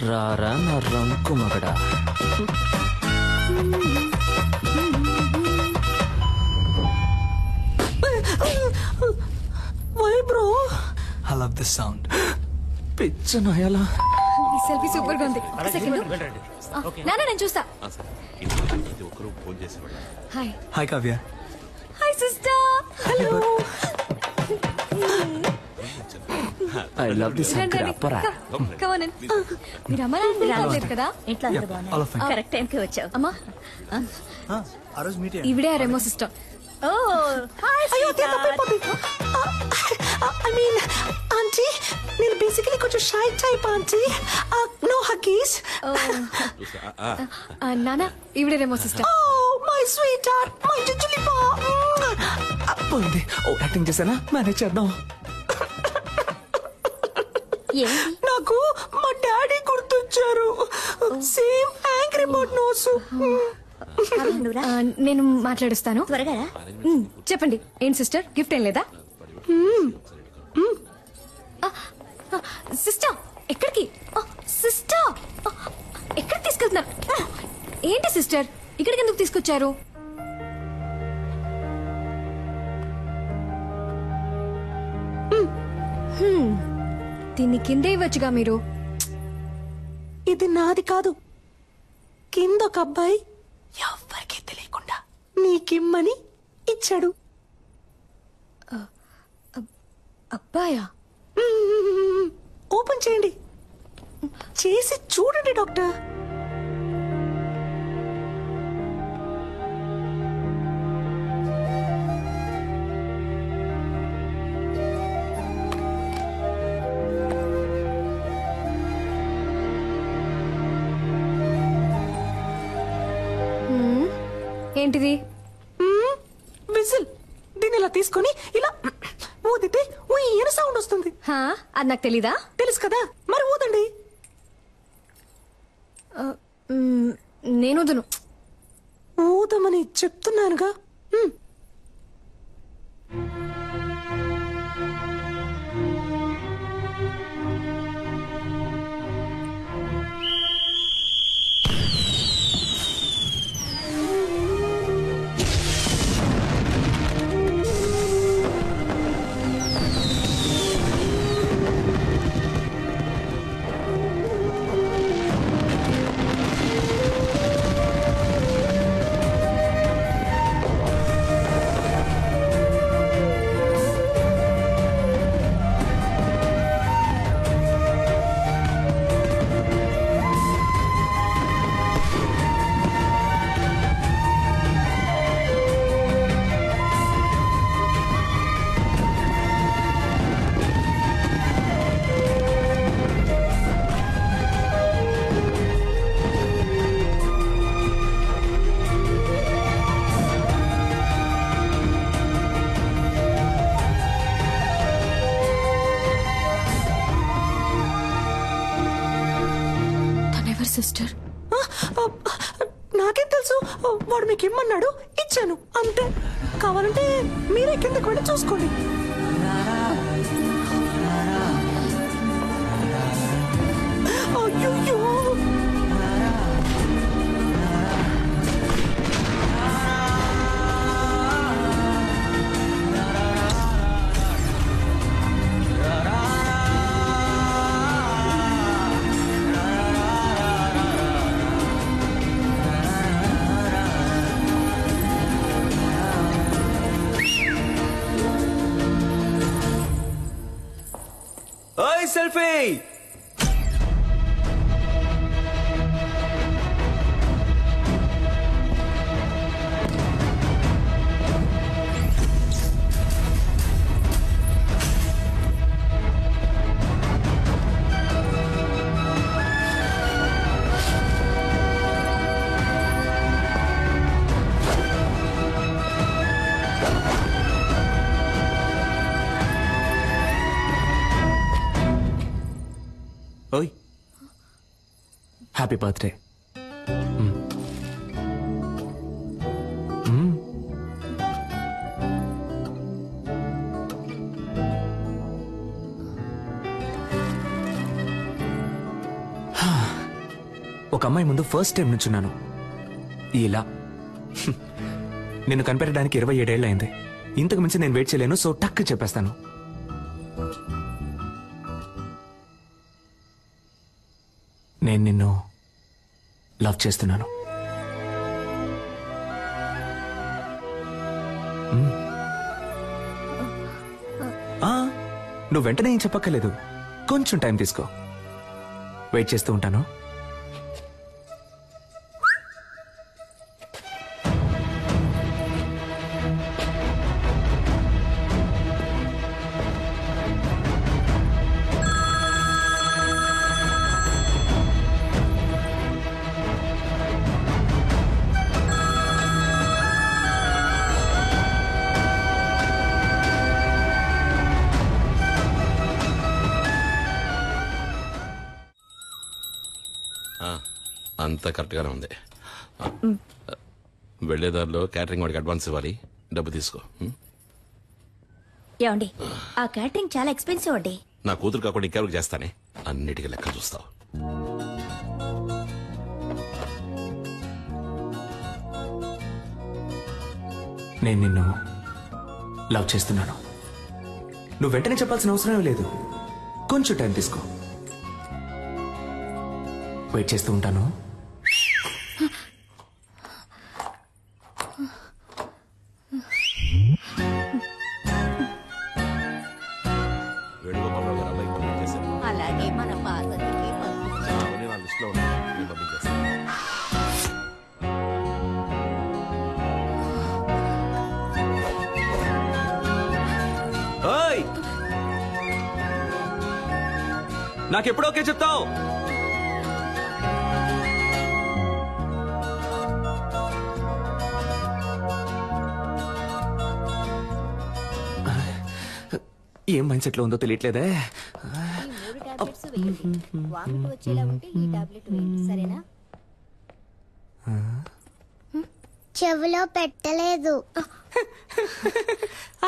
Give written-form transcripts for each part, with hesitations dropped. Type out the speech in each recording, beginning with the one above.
రారా నా రంకు మగడా. Why bro, I love this sound. పిచ్చ నాయాలా. ఈ సెల్ఫీ సూపర్ గా ఉంది. ఒక సెకండ్ నాన్న నేను చూస్తా. Hi Hi Kavya. Hi sister. Hello. I love this అప్పరా. Come on. మీరు అమ్మ నాన్న రాలేదు కదా ఇంట్లో Yeah, అందరూ బాగున్నారు. all of fine. కరెక్ట్ టైంకి వచ్చావు. అమ్మా ఆ రోజు మీట్ ఇవిడే Remo sister. Oh hi I mean, aunty నేను బేసికలీ కొంచెం shy type aunty. No huggies. నాన్న ఇవిడే Remo sister. Oh my sweet heart, my జింజలి పా. పోయింది. ఓ యాక్టింగ్ చేసానా, మేనేజ్ చేద్దాం. ఏంటి నాకు మా డాడీ గుర్తొచ్చారు. Same angry bird nose. నువ్వురా నేను మాట్లాడుస్తాను. త్వరగా రా. చెప్పండి ఏంటి సిస్టర్, గిఫ్ట్ ఏం లేదా? సిస్టర్ ఎక్కడికి? సిస్టర్ ఎక్కడికి తీసుకెళ్తున్నారు? ఏంటి సిస్టర్ ఇక్కడికి ఎందుకు తీసుకొచ్చారు? దీన్ని కిందే ఇవ్వచ్చుగా మీరు. ఇది నాది కాదు, కింద ఒక అబ్బాయి ఎవ్వరికీ తెలియకుండా నీకిమ్మని ఇచ్చాడు. అబ్బాయా? ఓపెన్ చేయండి, చేసి చూడండి డాక్టర్. ఏంటిది? విజిల్. దీన్ని ఇలా తీసుకొని ఇలా ఊదితే ఊయన సౌండ్ వస్తుంది. అది నాకు తెలీదా? తెలుసు కదా, మరి ఊదండి. నేను వదును. ఊదమని చెప్తున్నానుగా. సిస్టర్ నాకేం తెలుసు, వాడు మీకు ఇమ్మన్నాడు, ఇచ్చాను అంతే. కావాలంటే మీరే కిందకి వెళ్ళి చూసుకోండి. అయ్యో సెల్ఫీ. ఓయ్ హ్యాపీ బర్త్డే. ఒక అమ్మాయి ముందు ఫస్ట్ టైం నుంచున్నాను ఇలా. నిన్ను కనిపెట్టడానికి 27 ఏళ్ళు అయింది. ఇంతకు మించి నేను వెయిట్ చేయలేను. సో టక్ చెప్పేస్తాను. నేను నిన్ను లవ్ చేస్తున్నాను. నువ్వు వెంటనే ఏం చెప్పక్కర్లేదు. కొంచెం టైం తీసుకో. వెయిట్ చేస్తూ ఉంటాను. అంతా కరెక్ట్గానే ఉంది. వెళ్లేదారిలో క్యాటరింగ్ వాడికి అడ్వాన్స్ ఇవ్వాలి. డబ్బు తీసుకో. ఏమండి, ఆ క్యాటరింగ్ చాలా ఎక్స్పెన్సివ్ అండి. నా కూతురు కాకుండా ఇంకెవరికి చేస్తానే. అన్నిటికీ లెక్క చూస్తావు. నేను నిన్ను లవ్ చేస్తున్నాను. నువ్వు వెంటనే చెప్పాల్సిన అవసరం లేదు. కొంచెం టైం తీసుకో. వెయిట్ చేస్తూ ఉంటాను. అలాగే మన నాకెప్పుడు ఓకే చెప్తావు? ఏం మైండ్ సెట్ లో ఉందో తెలియట్లేదే. చెవిలో పెట్టలేదు.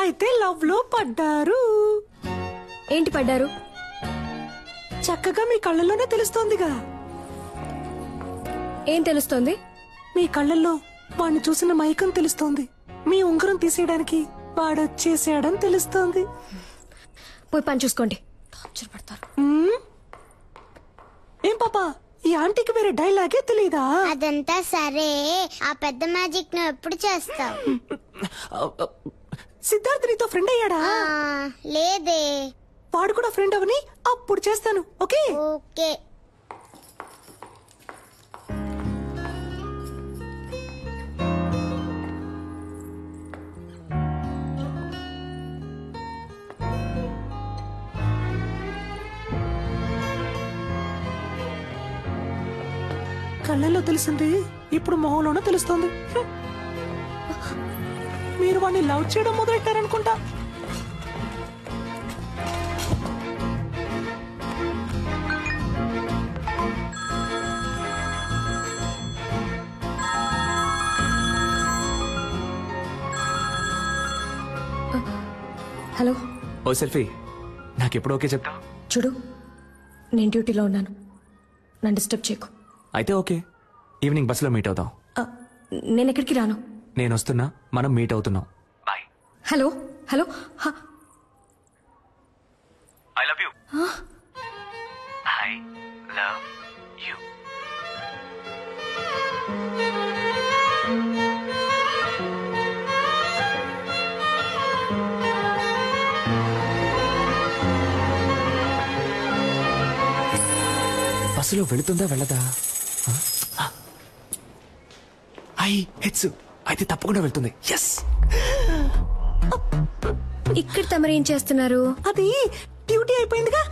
అయితే లవ్ లో పడ్డారు. ఏంటి పడ్డారు? చక్కగా మీ కళ్ళల్లోనే తెలుస్తోందిగా. ఏం తెలుస్తోంది? మీ కళ్ళల్లో వాడిని చూసిన మైకం తెలుస్తోంది. మీ ఉంగరం తీసేయడానికి వాడొచ్చేసాడని తెలుస్తోంది. పోయి పని చూసుకోండి. పడతారు. ఏం పాపా, ఈ ఆంటీకి వేరే డైలాగే తెలీదా? అదంతా సరే, ఆ పెద్ద మ్యాజిక్ నువ్వు ఎప్పుడు చేస్తావు? సిద్ధార్థ్ నీతో ఫ్రెండ్ అయ్యాడా? లేదే. వాడు కూడా ఫ్రెండ్ అవని అప్పుడు చేస్తాను. Okay okay. కళ్ళల్లో తెలిసింది ఇప్పుడు మొహంలోనూ తెలుస్తుంది. మీరు వాడిని లవ్ చేయడం మొదలెట్టారనుకుంటా. హలో. ఓ సెల్ఫీ, నాకెప్పుడు ఓకే చెప్తా? చూడు, నేను డ్యూటీలో ఉన్నాను. నన్ను డిస్టర్బ్ చేయకు. అయితే ఓకే. ఈవినింగ్ బస్సులో మీట్ అవుతాం. నేను ఎక్కడికి రాను. నేను వస్తున్నా, మనం మీట్ అవుతున్నాం. Bye. Hello hello. I love you. I love you. బస్సులో వెళుతుందా వెళ్ళదా? హెచ్చు అయితే తప్పకుండా వెళ్తుంది. ఎస్. ఇక్కడ తమరేం చేస్తున్నారు? అది డ్యూటీ అయిపోయిందిగా,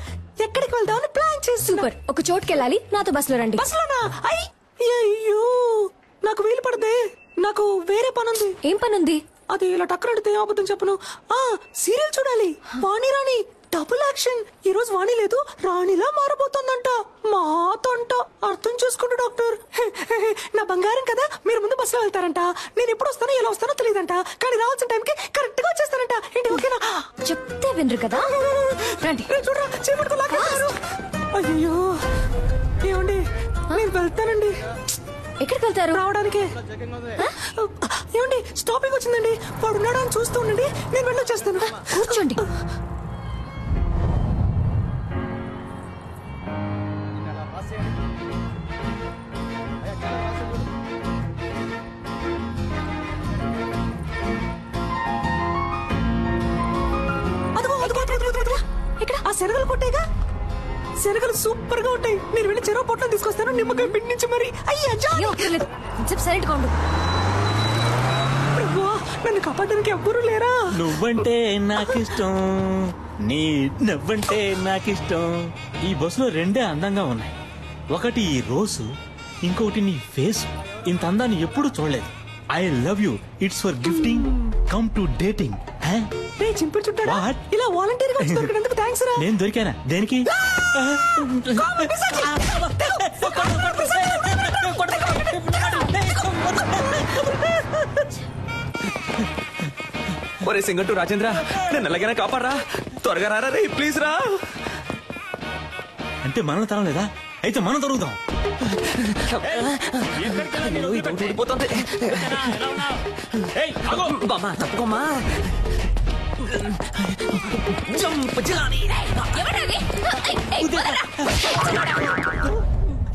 ఎక్కడికి వెళ్దామని ప్లాన్ చేసి. సూపర్. ఒక చోటుకి వెళ్ళాలి, నాతో బస్సులో రండి. బస్సులోనా? అయ్యో, నాకు వీలు పడదే. నాకు వేరే పనుంది. ఏం పనుంది? అది ఇలా టక్కరడితే అబద్ధం చెప్పను. సీరియల్ చూడాలి. వాణి రాణి డబుల్ యాక్షన్. ఈ రోజు వాణి లేదు, రాణిలా మారబోతోందంట. మాతంట. అర్థం చేసుకుంటూ డాక్టర్. నా బంగారం కదా. మీరు ముందు బస్సులో వెళ్తారంట. నేను ఎప్పుడు వస్తానో ఎలా వస్తానో తెలియదంట. కానీ రావాల్సిన టైంకి కరెక్ట్ గా వచ్చేస్తారంట. ఏంటి ఓకేనా? చెప్తే వినరు కదా. రండి. చూడరా, చేపట్టుకోలాగారు. అయ్యో, ఏమండి నేను వెళ్తానండి. ఎక్కడికి వెళ్తారు? రావడానికి. ఏమండి స్టాపింగ్ వచ్చిందండి, వాడు ఉన్నాడా అని చూస్తూ ఉండండి, నేను వెళ్ళొచ్చేస్తాను. కూర్చోండి. ఇక్కడ ఆ శనగలు కొట్టేగా, శనగలు సూపర్ గా ఉంటాయి. నేను వెళ్ళి చెరువు పొట్లం తీసుకొస్తాను, నిమ్మకాయ పిండి నుంచి మరి. అయ్యా సైలెంట్ గా ఉండు. నన్ను కాపాడడానికి ఎవ్వరూ లేరా? నువ్వంటే నాకిష్టం, నీ నవ్వంటే నాకిష్టం. ఈ బస్సులో రెండే అందంగా ఉన్నాయి, ఒకటి ఈ రోజు, ఇంకొకటి నీ ఫేస్. ఇంత అందాన్ని ఎప్పుడు చూడలేదు. I love you, it's for gifting, come to dating. చింపుడు చుట్టాడా? ఇలా వాలంటీర్ గా దొరికినందుకు థ్యాంక్స్ రా. నేను దొరికానా? దేనికి? ఒరే సింగట్టు రాజేంద్ర, నేను ఎలాగైనా కాపాడరా, త్వరగా రారా రే, ప్లీజ్ రా. అంటే మనం తరం లేదా? అయితే మనం దొరుకుతాం. తప్పుకోమా.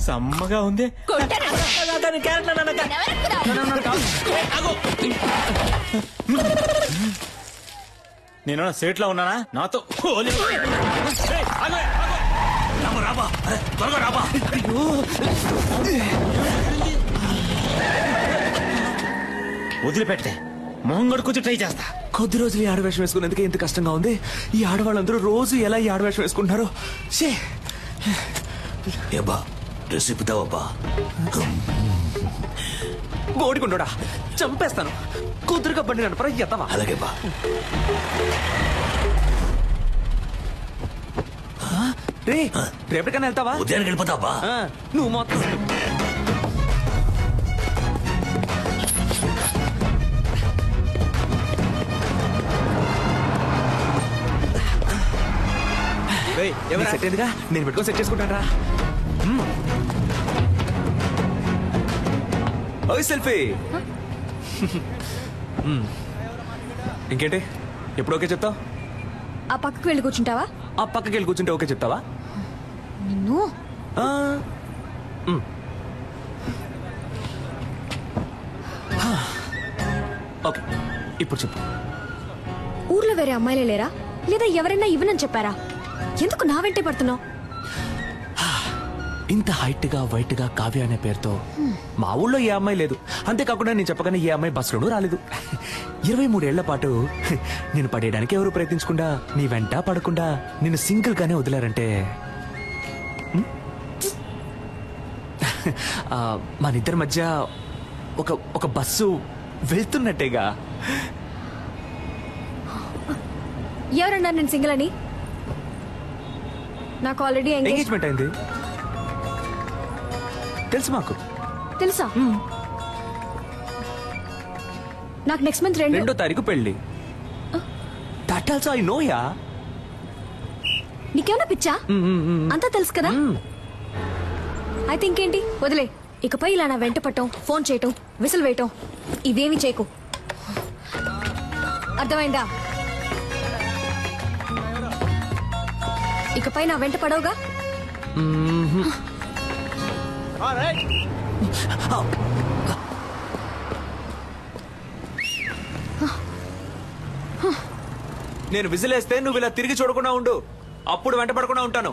సమ్మగా ఉంది. నేను సేట్ లో ఉన్నానా? నాతో వదిలిపెట్టే మొహం గడుకొచ్చి ట్రై చేస్తా. కొద్ది రోజులు ఈ ఆడవేషం వేసుకునేందుకు ఎంత కష్టంగా ఉంది. ఈ ఆడవాళ్ళందరూ రోజు ఎలా ఈ ఆడవేషం వేసుకుంటున్నారు. డ్రెస్ ఇప్పుతావబ్బా. బోడికుండోడా, చంపేస్తాను. కుదురుగా బండి నడపరా ఎత్తవా. అలాగే బా. రే రేపటికన్నా వెళ్తావా? ఉదయానికి వెళ్ళిపోతావా? నువ్వు మొత్తం సెట్ అయిందిగా, నేను పెట్టుకొని సెట్ చేసుకుంటాను రా. ఓయ్ సెల్ఫీ. ఇంకేంటి, ఎప్పుడు ఓకే చెప్తావు? ఆ పక్కకు వెళ్ళి కూర్చుంటావా? ఆ పక్కకి వెళ్ళి కూర్చుంటే ఓకే చెప్తావా? నిన్ను ఓకే, ఇప్పుడు చెప్పు. ఊర్లో వేరే అమ్మాయిలే లేరా, లేదా ఎవరైనా ఇవ్వనని చెప్పారా? ఎందుకు నా వెంటే పడుతున్నావు? ఇంత హైట్ గా వైట్ గా కావ్య అనే పేరుతో మా ఊళ్ళో ఏ అమ్మాయి లేదు. అంతేకాకుండా నేను చెప్పగానే ఏ అమ్మాయి బస్సులోనూ రాలేదు. 23 ఏళ్ల పాటు నేను పడేయడానికి ఎవరు ప్రయత్నించకుండా, నీ వెంట పడకుండా నిన్ను సింగిల్ గానే వదిలారంటే మనిద్దరి మధ్య ఒక బస్సు వెళ్తున్నట్టేగా. ఎవరన్నారు నేను సింగిల్ అని? నాకు ఆల్రెడీ ఎంగేజ్మెంట్ అయింది తెలుసు. మాకు తెలుసా? నాకు నెక్స్ట్ మంత్ 2వ తారీఖు పెళ్లి. That also I know yeah. నీకేమైనా పిచ్చా? అంతా తెలుసు కదా. అయితే ఇంకేంటి, వదిలే. ఇకపై ఇలా నా వెంట పట్టం, ఫోన్ చేయటం, విసిల్ వేయటం ఇవేమి చేయకు. అర్థమైందా? ఇకపై నా వెంట పడవుగా. నేను విసిలేస్తే నువ్వు ఇలా తిరిగి చూడకుండా ఉండు, అప్పుడు వెంట పడకుండా ఉంటాను.